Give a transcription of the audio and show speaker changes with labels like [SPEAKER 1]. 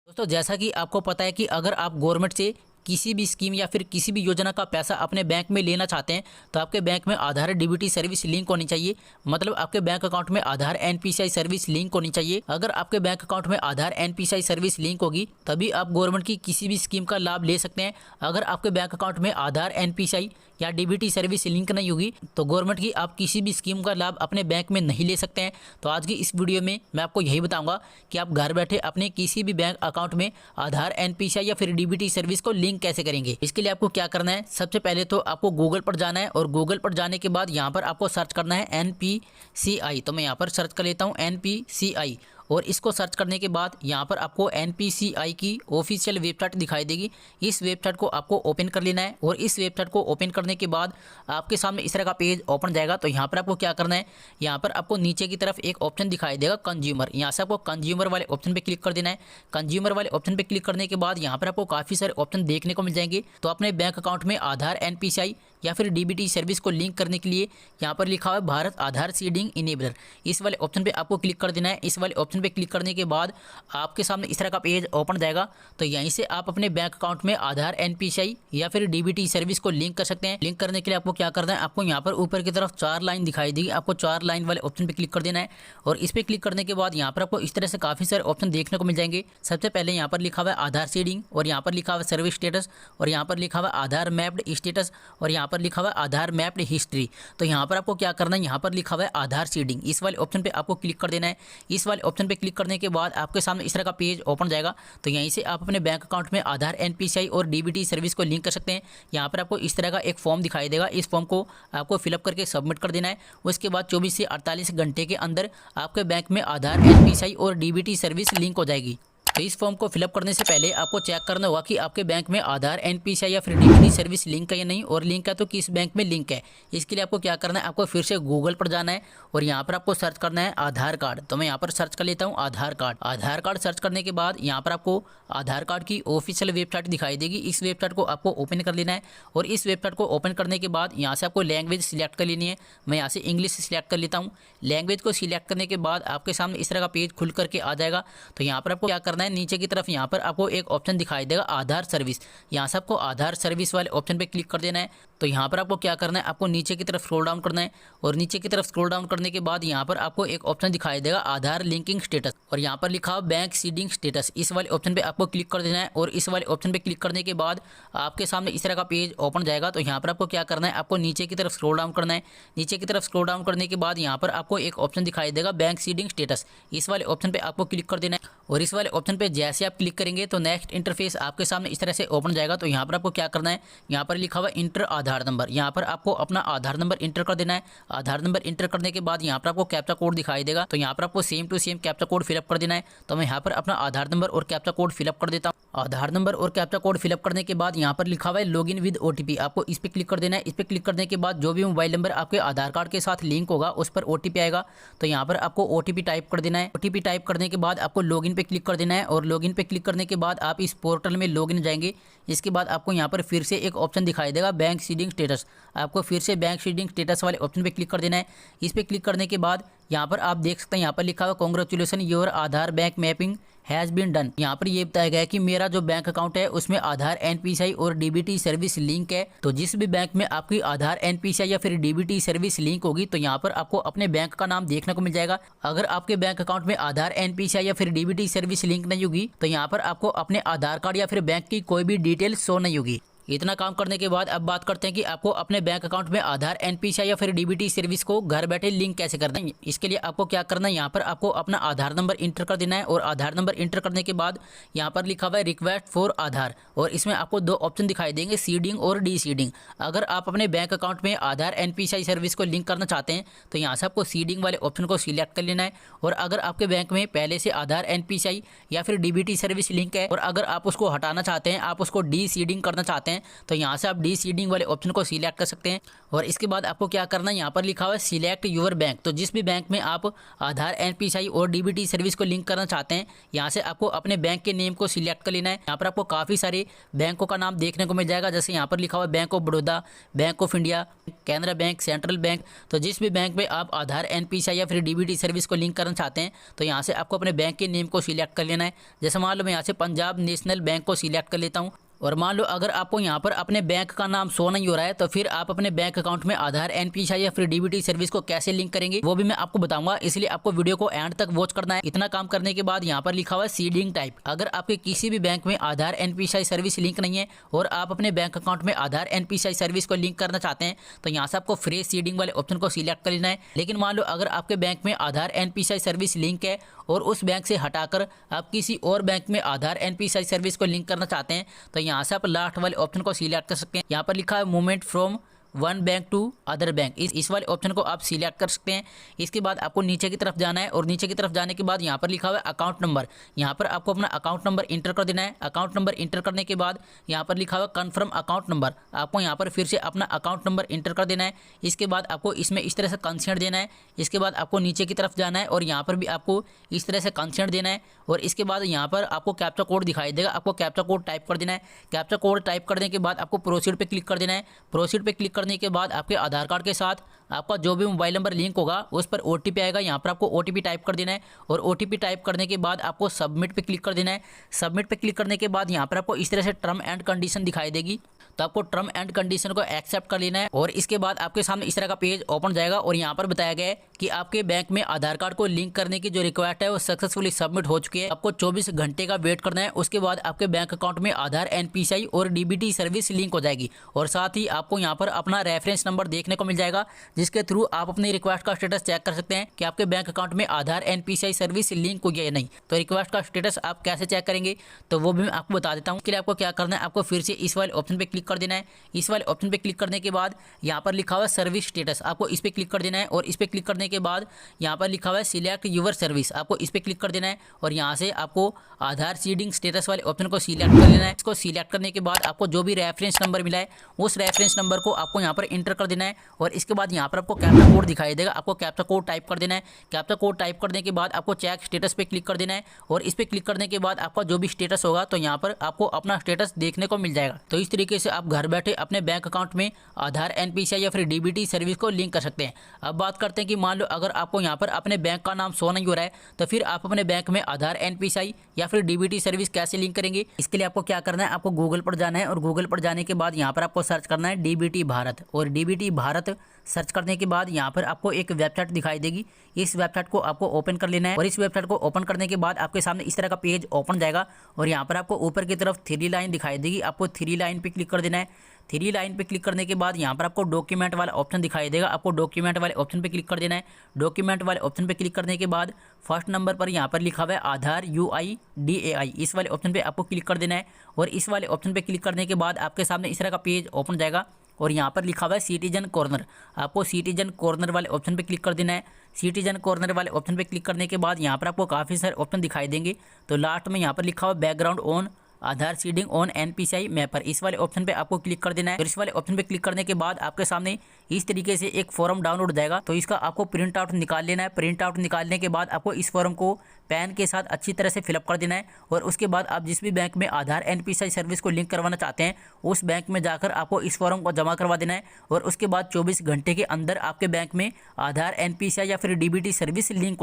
[SPEAKER 1] दोस्तों जैसा कि आपको पता है कि अगर आप गवर्नमेंट से किसी भी स्कीम या फिर किसी भी योजना का पैसा अपने बैंक में लेना चाहते हैं तो आपके बैंक में आधार डीबीटी सर्विस लिंक होनी चाहिए। मतलब आपके बैंक अकाउंट में आधार एनपीसीआई सर्विस लिंक होनी चाहिए। अगर आपके बैंक अकाउंट में आधार एनपीसीआई सर्विस लिंक होगी तभी आप गवर्नमेंट की किसी भी स्कीम का लाभ ले सकते हैं। अगर आपके बैंक अकाउंट में आधार एनपीसीआई या डीबीटी सर्विस लिंक नहीं होगी तो गवर्नमेंट की आप किसी भी स्कीम का लाभ अपने बैंक में नहीं ले सकते हैं। तो आज की इस वीडियो में मैं आपको यही बताऊंगा कि आप घर बैठे अपने किसी भी बैंक अकाउंट में आधार एनपीसीआई या फिर डीबीटी सर्विस को लिंक कैसे करेंगे। इसके लिए आपको क्या करना है, सबसे पहले तो आपको गूगल पर जाना है और गूगल पर जाने के बाद यहाँ पर आपको सर्च करना है एनपीसीआई। तो मैं यहाँ पर सर्च कर लेता हूँ एनपीसीआई और इसको सर्च करने के बाद यहाँ पर आपको एनपीसीआई की ऑफिशियल वेबसाइट दिखाई देगी। इस वेबसाइट को आपको ओपन कर लेना है और इस वेबसाइट को ओपन करने के बाद आपके सामने इस तरह का पेज ओपन जाएगा। तो यहाँ पर आपको क्या करना है, यहाँ पर आपको नीचे की तरफ एक ऑप्शन दिखाई देगा कंज्यूमर। यहाँ से आपको कंज्यूमर वाले ऑप्शन पे क्लिक कर देना है। कंज्यूमर वाले ऑप्शन पे क्लिक करने के बाद यहाँ पर आपको काफ़ी सारे ऑप्शन देखने को मिल जाएंगे। तो अपने बैंक अकाउंट में आधार एनपीसीआई या फिर डीबीटी सर्विस को लिंक करने के लिए यहाँ पर लिखा हुआ है भारत आधार सीडिंग इनेबलर। इस वाले ऑप्शन पे आपको क्लिक कर देना है। इस वाले ऑप्शन पे क्लिक करने के बाद आपके सामने इस तरह का पेज ओपन जाएगा। तो यहीं से आप अपने बैंक अकाउंट में आधार एनपीसीआई या फिर डीबीटी सर्विस को लिंक कर सकते हैं। लिंक करने के लिए आपको क्या करना है, आपको यहाँ पर ऊपर की तरफ 4 लाइन दिखाई देगी। आपको 4 लाइन वाले ऑप्शन पे क्लिक कर देना है और इस पर क्लिक करने के बाद यहाँ पर आपको इस तरह से काफ़ी सारे ऑप्शन देखने को मिल जाएंगे। सबसे पहले यहाँ पर लिखा हुआ है आधार सीडिंग और यहाँ पर लिखा हुआ है सर्विस स्टेटस और यहाँ पर लिखा हुआ है आधार मैप्ड स्टेटस और यहाँ पर लिखा हुआ है आधार मैप्ड हिस्ट्री। तो यहाँ पर आपको क्या करना है, यहाँ पर लिखा हुआ है आधार सीडिंग, इस वाले ऑप्शन पे आपको क्लिक कर देना है। इस वाले ऑप्शन पे क्लिक करने के बाद आपके सामने इस तरह का पेज ओपन जाएगा। तो यहीं से आप अपने बैंक अकाउंट में आधार एनपीसीआई और डीबीटी सर्विस को लिंक कर सकते हैं। यहाँ पर आपको इस तरह का एक फॉर्म दिखाई देगा। इस फॉर्म को आपको फिलअप करके सबमिट कर देना है। उसके बाद 24 से 48 घंटे के अंदर आपके बैंक में आधार एनपीसीआई और डीबीटी सर्विस लिंक हो जाएगी। तो इस फॉर्म को फिलअप करने से पहले आपको चेक करना होगा कि आपके बैंक में आधार एनपीसीआई या फिर डीबीटी सर्विस लिंक है या नहीं, और लिंक है तो किस बैंक में लिंक है। इसके लिए आपको क्या करना है, आपको फिर से गूगल पर जाना है और यहाँ पर आपको सर्च करना है आधार कार्ड। तो मैं यहाँ पर सर्च कर लेता हूँ आधार कार्ड। आधार कार्ड सर्च करने के बाद यहाँ पर आपको आधार कार्ड की ऑफिशियल वेबसाइट दिखाई देगी। इस वेबसाइट को आपको ओपन कर लेना है और इस वेबसाइट को ओपन करने के बाद यहाँ से आपको लैंग्वेज सिलेक्ट कर लेनी है। मैं यहाँ से इंग्लिश सिलेक्ट कर लेता हूँ। लैंग्वेज को सिलेक्ट करने के बाद आपके सामने इस तरह का पेज खुल करके आ जाएगा। तो यहाँ पर आपको क्या करना है, नीचे की तरफ यहाँ पर आपको एक ऑप्शन दिखाई देगा आधार सर्विस। यहाँ से आपको आधार सर्विस वाले ऑप्शन पे क्लिक कर देना है। तो यहाँ पर आपको क्या करना है, आपको नीचे की तरफ स्क्रॉल डाउन करना है और नीचे की तरफ स्क्रॉल डाउन करने के बाद यहाँ पर आपको एक ऑप्शन दिखाई देगा आधार लिंकिंग स्टेटस और यहाँ पर लिखा हो बैंक सीडिंग स्टेटस। इस वाले ऑप्शन पे आपको क्लिक कर देना है और इस वाले ऑप्शन पे क्लिक करने के बाद आपके सामने इस तरह का पेज ओपन जाएगा। तो यहाँ पर आपको क्या करना है, आपको नीचे की तरफ स्क्रॉल डाउन करना है। नीचे की तरफ स्क्रॉल डाउन करने के बाद यहाँ पर आपको एक ऑप्शन दिखाई देगा बैंक सीडिंग स्टेटस। इस वाले ऑप्शन पे आपको क्लिक कर देना है और इस वाले ऑप्शन पे जैसे आप क्लिक करेंगे तो नेक्स्ट इंटरफेस आपके सामने इस तरह से ओपन जाएगा। तो यहाँ पर आपको क्या करना है, यहाँ पर लिखा हुआ इंटर आधार नंबर। यहाँ पर आपको अपना आधार नंबर इंटर कर देना है। आधार नंबर इंटर करने के बाद यहाँ पर आपको कैप्चा कोड दिखाई देगा। तो यहाँ पर आपको same to same captcha code fill up कर देना है। तो मैं यहाँ पर अपना आधार नंबर और कैप्चा कोड फिलअप कर देता हूँ। आधार नंबर और कैप्चा कोड फिलअप करने के बाद यहाँ पर लिखा हुआ है लॉगिन विद ओटीपी। आपको इस पर क्लिक कर देना है। इस पर क्लिक करने के बाद जो भी मोबाइल नंबर आपके आधार कार्ड के साथ लिंक होगा उस पर ओटीपी आएगा। तो यहाँ पर आपको ओटीपी टाइप कर देना है। ओटीपी टाइप करने के बाद आपको लॉगिन पे क्लिक कर देना है और लॉगिन पे क्लिक करने के बाद आप इस पोर्टल में लॉगिन जाएंगे। इसके बाद आपको यहाँ पर फिर से एक ऑप्शन दिखाई देगा बैंक सीडिंग स्टेटस। आपको फिर से बैंक सीडिंग स्टेटस वाले ऑप्शन पे क्लिक कर देना है। इस पे क्लिक करने के बाद यहाँ पर आप देख सकते हैं यहाँ पर लिखा हुआ congratulation your Aadhaar bank mapping has been done. यहाँ पर ये बताया गया है कि मेरा जो बैंक अकाउंट है उसमें आधार एनपीसीआई और डीबीटी सर्विस लिंक है। तो जिस भी बैंक में आपकी आधार एनपीसीआई या फिर डीबीटी सर्विस लिंक होगी तो यहाँ पर आपको अपने बैंक का नाम देखने को मिल जाएगा। अगर आपके बैंक अकाउंट में आधार एनपीसीआई या फिर डीबीटी सर्विस लिंक नहीं होगी तो यहाँ पर आपको अपने आधार कार्ड या फिर बैंक की कोई भी डिटेल शो नहीं होगी। इतना काम करने के बाद अब बात करते हैं कि आपको अपने बैंक अकाउंट में आधार एनपीसीआई या फिर डीबीटी सर्विस को घर बैठे लिंक कैसे करना है। इसके लिए आपको क्या करना है, यहाँ पर आपको अपना आधार नंबर इंटर कर देना है और आधार नंबर इंटर करने के बाद यहाँ पर लिखा हुआ है रिक्वेस्ट फॉर आधार और इसमें आपको 2 ऑप्शन दिखाई देंगे, सीडिंग और डी सीडिंग। अगर आप अपने बैंक अकाउंट में आधार एनपीसीआई सर्विस को लिंक करना चाहते हैं तो यहाँ से आपको सीडिंग वाले ऑप्शन को सिलेक्ट कर लेना है। और अगर आपके बैंक में पहले से आधार एनपीसीआई या फिर डीबीटी सर्विस लिंक है और अगर आप उसको हटाना चाहते हैं, आप उसको डी सीडिंग करना चाहते हैं हैं तो यहाँ से आप डीसीडिंग वाले ऑप्शन को सिलेक्ट कर सकते हैं। और इसके बाद आपको क्या करना है, यहाँ पर लिखा हुआ है सिलेक्ट यूर बैंक। तो जिस भी बैंक में आप आधार, एनपीसीआई और डीबीटी सर्विस को लिंक करना चाहते हैं, यहाँ से आपको अपने बैंक के नेम को सिलेक्ट कर लेना है। यहाँ पर आपको काफ़ी सारे बैंकों का नाम देखने को मिल जाएगा, जैसे यहाँ पर लिखा हुआ है bank of Baroda, bank of India, Canara bank, central bank. तो जिस भी बैंक में आप आधार, एनपीसीआई या फिर डीबीटी सर्विस को लिंक करना चाहते हैं तो यहाँ से आपको अपने बैंक के नेम को सिलेक्ट कर लेना है। जैसे मान लो मैं यहाँ से पंजाब नेशनल बैंक को सिलेक्ट कर लेता हूँ। और मान लो अगर आपको यहाँ पर अपने बैंक का नाम शो नहीं हो रहा है तो फिर आप अपने बैंक अकाउंट में आधार, एनपीसीआई या फिर डीबीटी सर्विस को कैसे लिंक करेंगे वो भी मैं आपको बताऊंगा, इसलिए आपको वीडियो को एंड तक वॉच करना है। इतना काम करने के बाद यहाँ पर लिखा हुआ है सीडिंग टाइप। अगर आपके किसी भी बैंक में आधार, एनपीसीआई सर्विस लिंक नहीं है और आप अपने बैंक अकाउंट में आधार, एनपीसीआई सर्विस को लिंक करना चाहते हैं तो यहाँ से आपको फ्रेश सीडिंग वाले ऑप्शन को सिलेक्ट कर लेना है। लेकिन मान लो अगर आपके बैंक में आधार, एनपीसीआई सर्विस लिंक है और उस बैंक से हटाकर आप किसी और बैंक में आधार, एनपीसीआई सर्विस को लिंक करना चाहते हैं तो यहाँ से आप लास्ट वाले ऑप्शन को सिलेक्ट कर सकते हैं। यहाँ पर लिखा है movement from one bank to other bank, इस वाले ऑप्शन को आप सिलेक्ट कर सकते हैं। इसके बाद आपको नीचे की तरफ जाना है और नीचे की तरफ जाने के बाद यहाँ पर लिखा हुआ है अकाउंट नंबर। यहाँ पर आपको अपना अकाउंट नंबर इंटर कर देना है। अकाउंट नंबर इंटर करने के बाद यहाँ पर लिखा हुआ कन्फर्म अकाउंट नंबर, आपको यहाँ पर फिर से अपना अकाउंट नंबर इंटर कर देना है। इसके बाद आपको इसमें इस तरह से कंसेंट देना है। इसके बाद आपको नीचे की तरफ जाना है और यहाँ पर भी आपको इस तरह से कंसेंट देना है। और इसके बाद यहाँ पर आपको कैप्चा कोड दिखाई देगा, आपको कैप्चा कोड टाइप कर देना है। कैप्चा कोड टाइप करने के बाद आपको प्रोसीड पे क्लिक कर देना है। प्रोसीड पे क्लिक करने के बाद आपके आधार कार्ड के साथ आपका जो भी मोबाइल नंबर लिंक होगा उस पर ओटीपी आएगा। यहाँ पर आपको ओटीपी टाइप कर देना है और ओटीपी टाइप करने के बाद आपको सबमिट पे क्लिक कर देना है। सबमिट पे क्लिक करने के बाद यहाँ पर आपको इस तरह से टर्म एंड कंडीशन दिखाई देगी, तो आपको टर्म एंड कंडीशन को एक्सेप्ट कर लेना है। और इसके बाद आपके सामने इस तरह का पेज ओपन जाएगा और यहाँ पर बताया गया है कि आपके बैंक में आधार कार्ड को लिंक करने की जो रिक्वेस्ट है वो सक्सेसफुली सबमिट हो चुकी है। आपको 24 घंटे का वेट करना है, उसके बाद आपके बैंक अकाउंट में आधार, एनपीसीआई और डीबीटी सर्विस लिंक हो जाएगी। और साथ ही आपको यहाँ पर अपना रेफरेंस नंबर देखने को मिल जाएगा, जिसके थ्रू आप अपनी रिक्वेस्ट का स्टेटस चेक कर सकते हैं कि आपके बैंक अकाउंट में आधार, एनपीसीआई सर्विस लिंक हो गया या नहीं। तो रिक्वेस्ट का स्टेटस आप कैसे चेक करेंगे तो वो भी मैं आपको बता देता हूँ। इसके लिए आपको क्या करना है, आपको फिर से इस वाले ऑप्शन पे क्लिक कर देना है। इस वाले ऑप्शन पे क्लिक करने के बाद यहाँ पर लिखा हुआ है सर्विस स्टेटस, आपको इस पे क्लिक कर देना है। और इस पे क्लिक करने के बाद यहाँ पर लिखा हुआ है सिलेक्ट यूर सर्विस, आपको इस पे क्लिक कर देना है। और यहाँ से आपको आधार सीडिंग स्टेटस वाले ऑप्शन को सिलेक्ट कर लेना है। इसको सिलेक्ट करने के बाद आपको जो भी रेफरेंस नंबर मिला है उस रेफरेंस नंबर को आपको यहाँ पर इंटर कर देना है। और इसके बाद यहाँ पर आपको कैप्चा कोड दिखाई देगा, आपको कैप्चा कोड टाइप कर देना है। कैप्चा कोड टाइप करने के बाद आपको चेक स्टेटस पे क्लिक कर देना है। और इस पे क्लिक करने के बाद आपका जो भी स्टेटस होगा तो यहाँ पर आपको अपना स्टेटस देखने को मिल जाएगा। तो इस तरीके से आप घर बैठे अपने बैंक अकाउंट में आधार, एनपीसीआई या फिर डीबीटी सर्विस को लिंक कर सकते हैं। अब बात करते हैं कि मान लो अगर आपको यहाँ पर अपने बैंक का नाम शो नहीं हो रहा है तो फिर आप अपने बैंक में आधार, एनपीसीआई या फिर डीबीटी सर्विस कैसे लिंक करेंगे। इसके लिए आपको क्या करना है, आपको गूगल पर जाना है और गूगल पर जाने के बाद यहाँ पर आपको सर्च करना है डीबीटी भारत। और डीबीटी भारत सर्च करने के बाद यहाँ पर आपको एक वेबसाइट दिखाई देगी, इस वेबसाइट को आपको ओपन कर लेना है। और इस वेबसाइट को ओपन करने के बाद आपके सामने इस तरह का पेज ओपन जाएगा और यहाँ पर आपको ऊपर की तरफ 3 लाइन दिखाई देगी, आपको 3 लाइन पे क्लिक कर देना है। 3 लाइन पे क्लिक करने के बाद यहाँ पर आपको डॉक्यूमेंट वाला ऑप्शन दिखाई देगा, आपको डॉक्यूमेंट वाले ऑप्शन पे क्लिक कर देना है। डॉक्यूमेंट वाले ऑप्शन पे क्लिक करने के बाद फर्स्ट नंबर पर यहाँ पर लिखा हुआ है आधार UIDAI, इस वाले ऑप्शन पे आपको क्लिक कर देना है। और इस वाले ऑप्शन पे क्लिक करने के बाद आपके सामने इस तरह का पेज ओपन जाएगा और यहाँ पर लिखा हुआ है सिटीजन कॉर्नर, आपको सिटीजन कॉर्नर वाले ऑप्शन पे क्लिक कर देना है। सिटीजन कॉर्नर वाले ऑप्शन पे क्लिक करने के बाद यहाँ पर आपको काफ़ी सारे ऑप्शन दिखाई देंगे। तो लास्ट में यहाँ पर लिखा हुआ background on Aadhaar seeding on NPCI mapper, इस वाले ऑप्शन पे आपको क्लिक कर देना है। और इस वाले ऑप्शन पे क्लिक करने के बाद आपके सामने इस तरीके से एक फॉर्म डाउनलोड जाएगा, तो इसका आपको प्रिंट आउट निकाल लेना है। प्रिंट आउट निकालने के बाद आपको इस फॉर्म को पैन के साथ अच्छी तरह से फिलअप कर देना है। और उसके बाद आप जिस भी बैंक में आधार, एनपीसीआई सर्विस को लिंक करवाना चाहते हैं उस बैंक में जाकर आपको इस फॉर्म को जमा करवा देना है। और उसके बाद 24 घंटे के अंदर आपके बैंक में आधार, एनपीसीआई या फिर डीबीटी सर्विस लिंक